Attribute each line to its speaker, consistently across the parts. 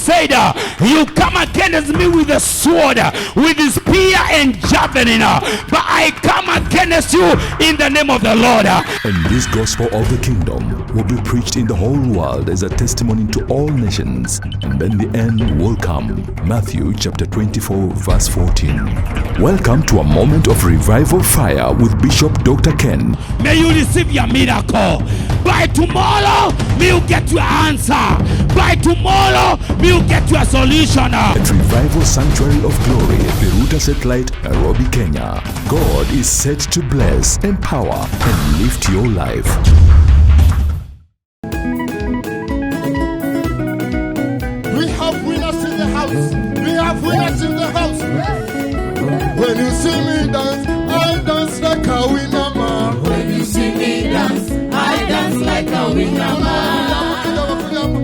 Speaker 1: said, you come against me with a sword, with the spear and javelin, but I come against you in the name of the Lord.
Speaker 2: And this gospel of the kingdom will be preached in the whole world as a testimony to all nations, and then the end will come. Matthew chapter 24 verse 14. Welcome to a moment of revival fire with Bishop Dr. Ken.
Speaker 1: May you receive your miracle. By tomorrow, may you get your answer. By tomorrow, may you get your solution.
Speaker 2: At Revival Sanctuary of Glory, Biruta Satellite, Nairobi, Kenya. God is set to bless, empower, and lift your life.
Speaker 3: We have winners in the house. We have winners in the house. When you see me dance, I dance like a winner man.
Speaker 4: When you see me dance, I dance like a winner man.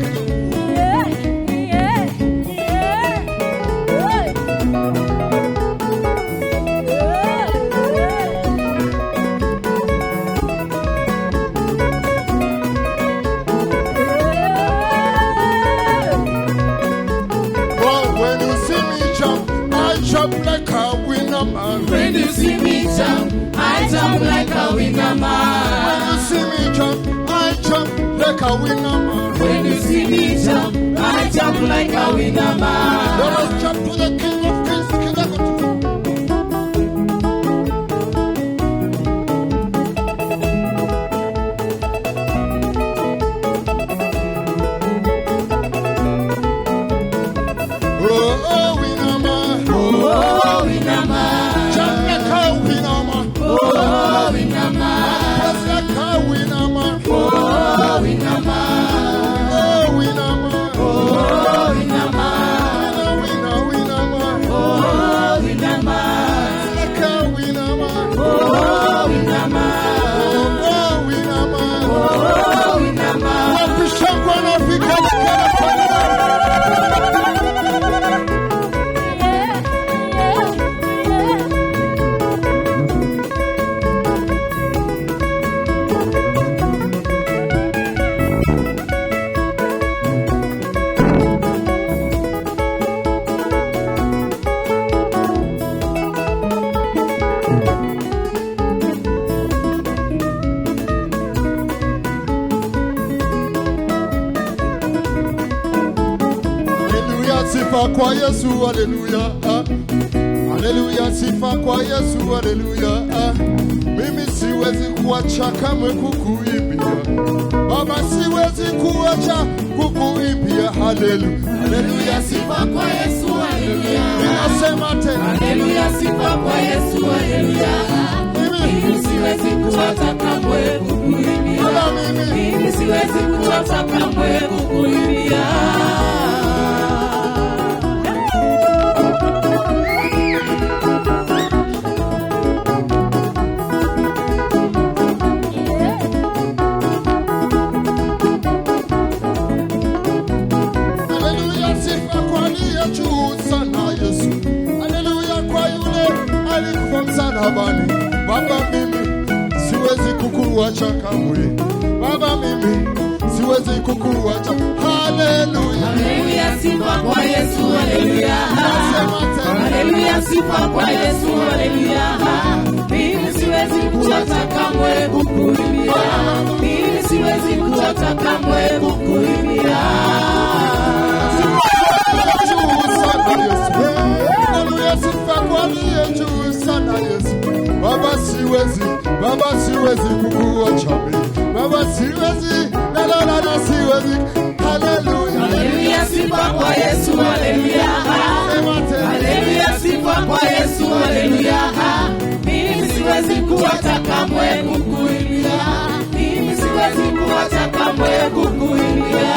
Speaker 3: When you see me jump, I jump like a winner man.
Speaker 4: When you see me jump, I jump like a winner man.
Speaker 3: When you see me jump, I jump like a winner man.
Speaker 4: When you see me jump, I jump like a winner man.
Speaker 3: Let us jump to the King of Kings, King of Kings. Sifa kwa Yesu, haleluya. Haleluya, sifa kwa Yesu, haleluya. Mimi siwezi kuacha kamwe kukuimbia. Baba, siwezi kuacha kukuimbia. Haleluya. Haleluya, sifa kwa Yesu, haleluya. Ninasema tena.
Speaker 4: Haleluya, sifa kwa Yesu, haleluya. Mimi siwezi kuacha kamwe kukuimbia. Mimi siwezi kuacha kamwe kukuimbia.
Speaker 3: Baba, mimi siwezi kukuacha kamwe. Baba, mimi siwezi kukuacha. Haleluya.
Speaker 4: Haleluya, sifa kwa Yesu, haleluya. Haleluya, sifa kwa Yesu, haleluya. Mimi siwezi kuacha kamwe kukuimbia. Mimi siwezi kuacha kamwe kukuimbia.
Speaker 3: Haleluya, sifa kwa Yesu sana Yesu. Baba siwezi kukuacha mimi. Baba siwezi, la siwezi. Haleluya.
Speaker 4: Haleluya, sifa kwa Yesu, haleluya. Haleluya, sifa kwa Yesu, haleluya. Mimi siwezi kuacha kamwe kukuimbia. Mimi siwezi kuacha kamwe kukuimbia.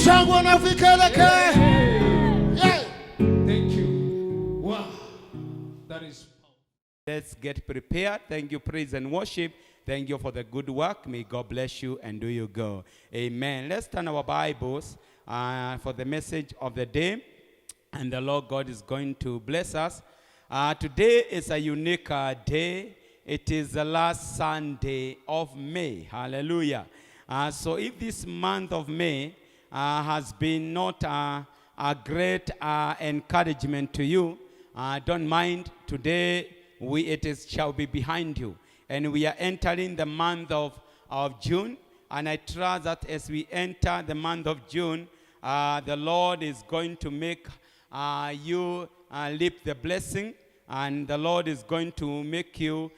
Speaker 3: shangwe na vikeleke. Yeah.
Speaker 1: Thank you. Wow. That is powerful. Let's get prepared. Thank you, praise and worship. Thank you for the good work. May God bless you and do you go. Amen. Let's turn our Bibles for the message of the day. And the Lord God is going to bless us. Today is a unique day. It is the last Sunday of May. Hallelujah. So if this month of May has been not a great encouragement to you, don't mind. Today shall be behind you. And we are entering the month of June. And I trust that as we enter the month of June, the Lord is going to make you live the blessing. And the Lord is going to make you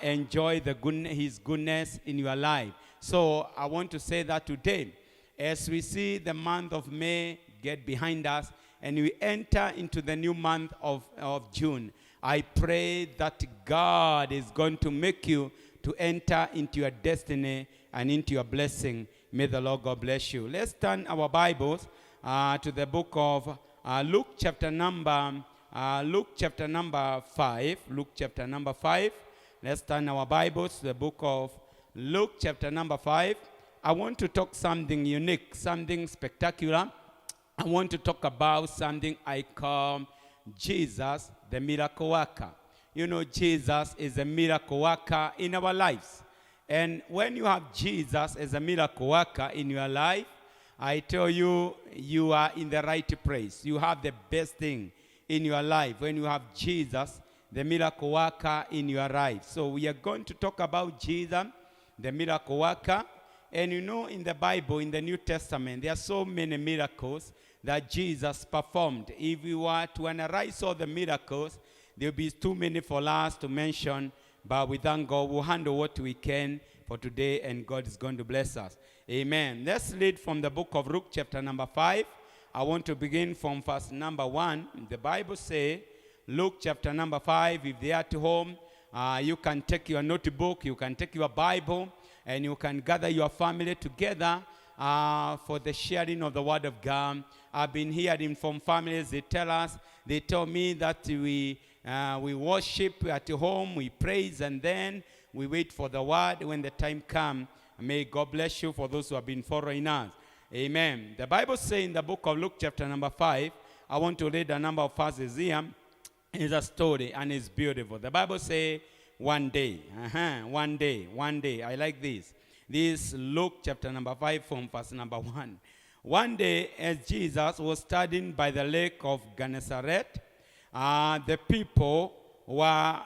Speaker 1: enjoy His goodness in your life. So I want to say that today, as we see the month of May get behind us, and we enter into the new month of June, I pray that God is going to make you to enter into your destiny and into your blessing. May the Lord God bless you. Let's turn our Bibles to the book of Luke chapter number 5. Luke chapter number 5. Let's turn our Bibles to the book of Luke chapter number 5. I want to talk something unique, something spectacular. I want to talk about something I call Jesus, the miracle worker. You know, Jesus is a miracle worker in our lives. And when you have Jesus as a miracle worker in your life, I tell you, you are in the right place. You have the best thing in your life when you have Jesus, the miracle worker in your life. So we are going to talk about Jesus, the miracle worker. And you know, in the Bible, in the New Testament, there are so many miracles that Jesus performed. If we were to analyze all the miracles, there will be too many for us to mention. But we thank God, we'll handle what we can for today, and God is going to bless us. Amen. Let's read from the book of Luke, chapter number 5. I want to begin from verse number 1. The Bible says, Luke chapter number 5, if they are at home, you can take your notebook, you can take your Bible, and you can gather your family together for the sharing of the word of God. I've been hearing from families, they tell me that we worship at home, we praise, and then we wait for the word when the time comes. May God bless you for those who have been following us. Amen. The Bible says in the book of Luke chapter number 5, I want to read a number of verses here. It's a story and it's beautiful. The Bible says one day. One day. I like this. This Luke chapter number 5 from verse number 1. One day as Jesus was studying by the lake of Gennesaret, the people were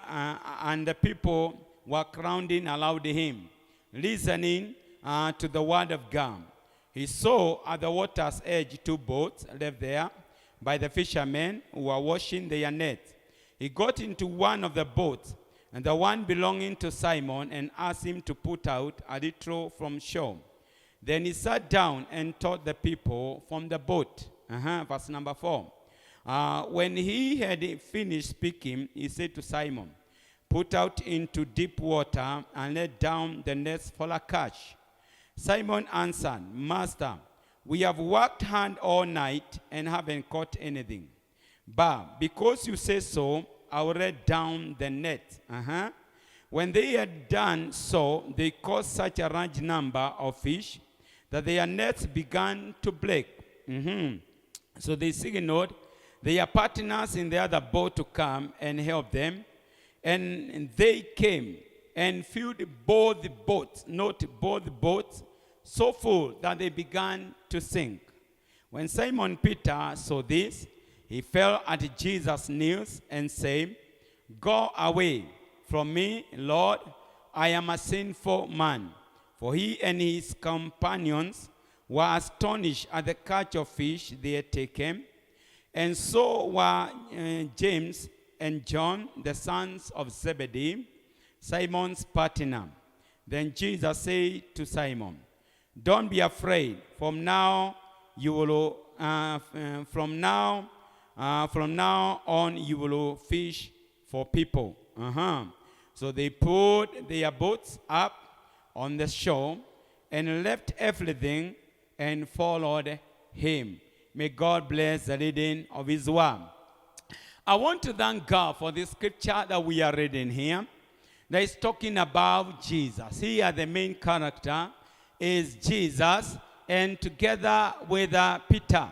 Speaker 1: crowding around him, listening to the word of God. He saw at the water's edge 2 boats left there by the fishermen who were washing their nets. He got into one of the boats, and the one belonging to Simon, and asked him to put out a little from shore. Then he sat down and taught the people from the boat. Verse number 4. When he had finished speaking, he said to Simon, "Put out into deep water and let down the nets for a catch." Simon answered, "Master, we have worked hard all night and haven't caught anything. But because you say so, I will let down the net." When they had done so, they caught such a large number of fish that their nets began to break. So they signaled their partners in the other boat to come and help them. And they came and filled both boats, so full that they began to sink. When Simon Peter saw this, he fell at Jesus' knees and said, "Go away from me, Lord, I am a sinful man." For he and his companions were astonished at the catch of fish they had taken, and so were James and John, the sons of Zebedee, Simon's partner. Then Jesus said to Simon, "Don't be afraid. From now on you will fish for people." So they put their boats up on the shore and left everything and followed him. May God bless the reading of his word. I want to thank God for this scripture that we are reading here. That is talking about Jesus. Here the main character is Jesus, and together with Peter.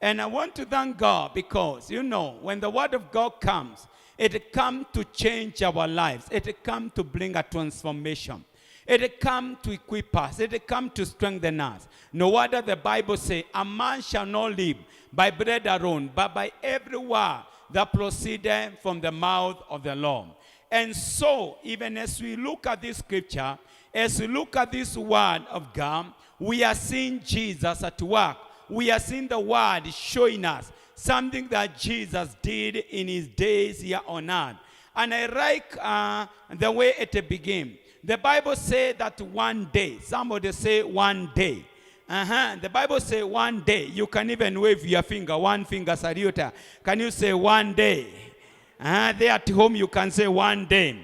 Speaker 1: And I want to thank God because, you know, when the word of God comes, it comes to change our lives. It comes to bring a transformation. It comes to equip us. It comes to strengthen us. No wonder the Bible says, a man shall not live by bread alone, but by every word that proceeded from the mouth of the Lord. And so, even as we look at this scripture, as we look at this word of God, we are seeing Jesus at work. We are seeing the word showing us something that Jesus did in his days here on earth. And I like the way it began. The Bible says that one day, somebody say one day. The Bible says one day. You can even wave your finger, one finger salute. Can you say one day? There at home you can say one day.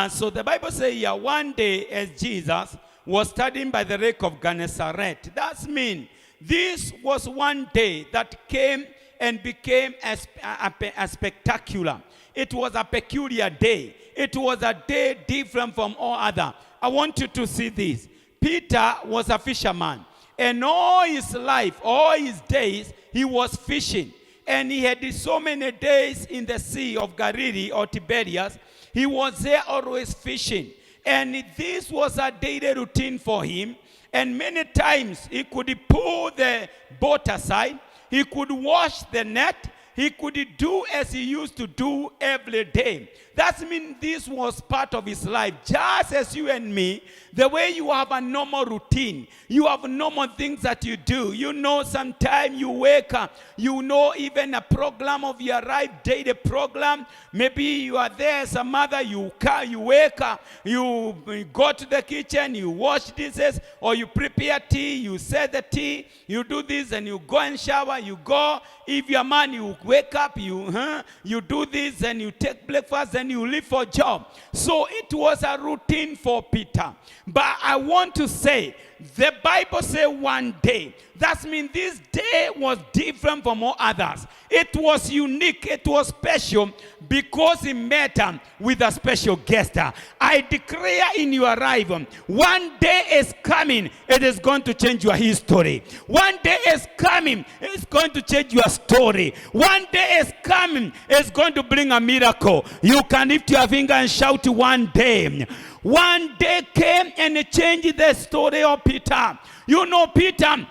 Speaker 1: So the Bible says here, one day as Jesus was studying by the lake of Gennesaret. That means this was one day that came and became a spectacular. It was a peculiar day. It was a day different from all other. I want you to see this. Peter was a fisherman. And all his life, all his days, he was fishing. And he had so many days in the Sea of Galilee or Tiberias. He was there always fishing. And this was a daily routine for him. And many times he could pull the boat aside. He could wash the net. He could do as he used to do every day. That means this was part of his life. Just as you and me, the way you have a normal routine, you have normal things that you do. You know, sometimes you wake up, you know even a program of your life, daily program. Maybe you are there as a mother, you wake up, you go to the kitchen, you wash dishes, or you prepare tea, you set the tea, you do this, and you go and shower, you go. If you're a man, you wake up, you do this, and you take breakfast, and you leave for job. So it was a routine for Peter. But I want to say, the Bible says one day. That means this day was different from all others. It was unique. It was special because he met with a special guest. I declare in your life, one day is coming. It is going to change your history. One day is coming. It's going to change your story. One day is coming. It's going to bring a miracle. You can lift your finger and shout one day. One day came and it changed the story of Peter. You know, Peter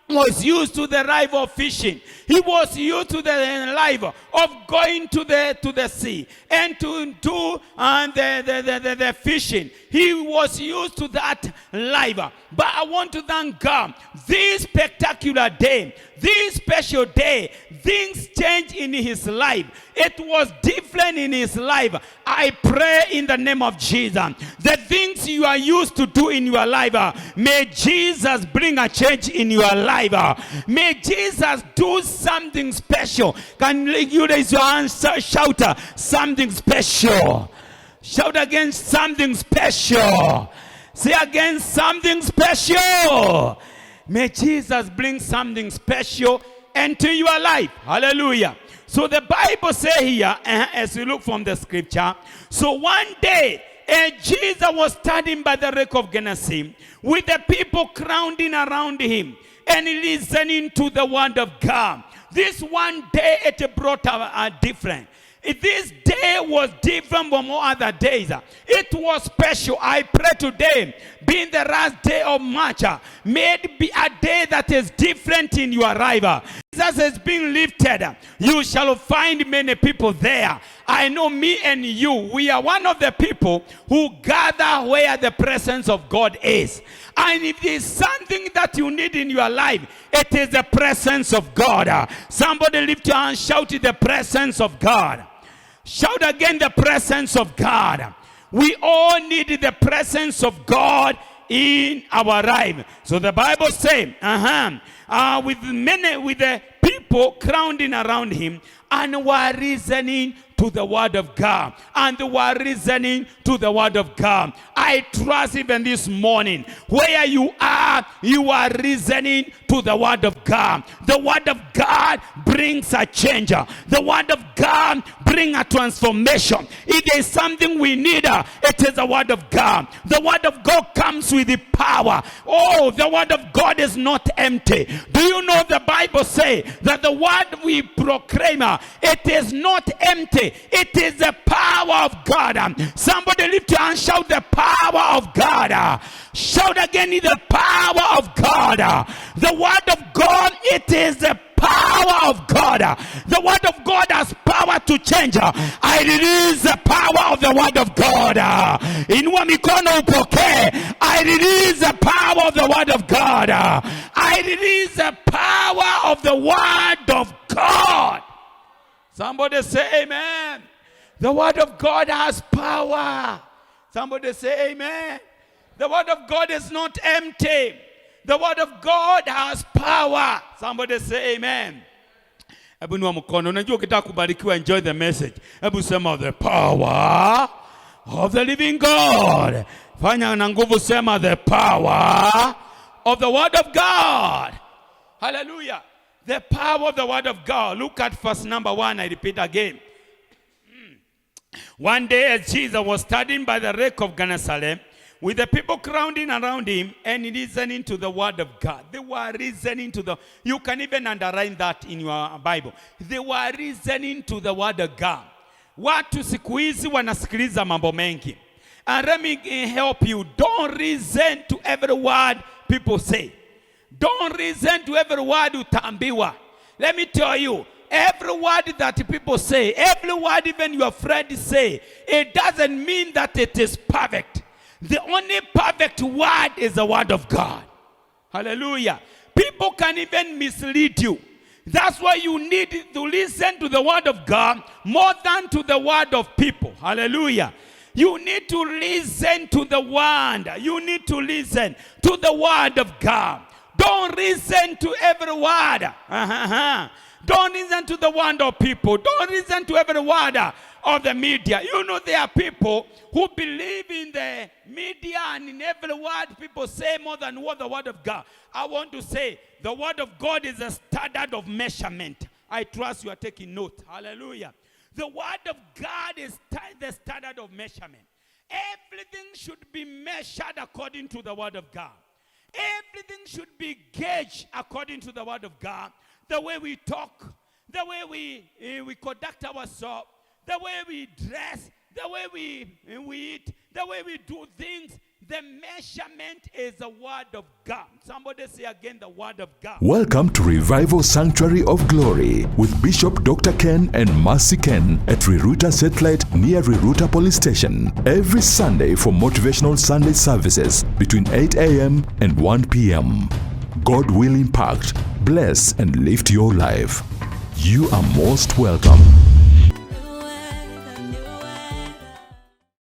Speaker 1: was used to the life of fishing. He was used to the life of going to the sea and to do the fishing. He was used to that life. But I want to thank God. This spectacular day, this special day, things changed in his life. It was different in his life. I pray in the name of Jesus, the things you are used to do in your life, may Jesus bring a change in your life. May Jesus do something special. Can you raise your hands, shout something special? Shout again, something special. Say again, something special. May Jesus bring something special into your life. Hallelujah. So the Bible says here, as we look from the scripture, so one day, Jesus was standing by the lake of Gennesaret with the people crowding around him and listening to the word of God. This one day, it brought a different. This day was different from all other days. It was special. I pray today, being the last day of March, may it be a day that is different in your life. Jesus is being lifted. You shall find many people there. I know me and you, we are one of the people who gather where the presence of God is. And if there is something that you need in your life, it is the presence of God. Somebody lift your hand, shout the presence of God. Shout again, the presence of God. We all need the presence of God in our life. So the Bible says, with the people crowding around him and were listening to the word of God, and they were listening to the word of God. I trust even this morning, where you are listening to the word of God. The word of God brings a change. The word of God brings a transformation. It is something we need. It is the word of God. The word of God comes with the power. Oh, the word of God is not empty. Do you know the Bible says that the word we proclaim, it is not empty. It is the power of God. Somebody lift your hand and shout the power of God. Shout again, the power of God. The word of God, it is the power of God. The word of God has power to change. I release the power of the word of God. Inua mikono upokee. I release the power of the word of God. I release the power of the word of God. Somebody say amen. The word of God has power. Somebody say amen. The word of God is not empty. The word of God has power. Somebody say amen. Ebu nuwa mkono. Unajua ukitaka kubarikiwa, enjoy the message. Ebu sema the power of the living God. Fanya na nguvu, sema the power of the word of God. Hallelujah. The power of the word of God. Look at verse number 1. I repeat again. One day as Jesus was studying by the lake of Gennesaret, with the people crowding around him and listening to the word of God. They were listening to the, you can even underline that in your Bible. They were listening to the word of God. Watu siku hizi wanasikiliza mambo mengi. And let me help you. Don't listen to every word people say. Don't listen to every word utaambiwa. Let me tell you, every word that people say, every word even your friends say, it doesn't mean that it is perfect. The only perfect word is the word of God. Hallelujah. People can even mislead you. That's why you need to listen to the word of God more than to the word of people. Hallelujah. You need to listen to the word. You need to listen to the word of God. Don't listen to every word. Don't listen to the word of people. Don't listen to every word of the media. You know, there are people who believe in the media and in every word people say more than what the word of God. I want to say the word of God is a standard of measurement. I trust you are taking note. Hallelujah. The word of God is the standard of measurement. Everything should be measured according to the word of God. Everything should be gauged according to the word of God. The way we talk, the way we conduct ourselves, the way we dress, the way we eat, the way we do things, the measurement is the word of God. Somebody say again, the word of God.
Speaker 2: Welcome to Revival Sanctuary of Glory with Bishop Dr. Ken and Mercy Ken at Riruta Satellite near Riruta Police Station. Every Sunday for Motivational Sunday services between 8 a.m. and 1 p.m. God will impact, bless, and lift your life. You are most welcome.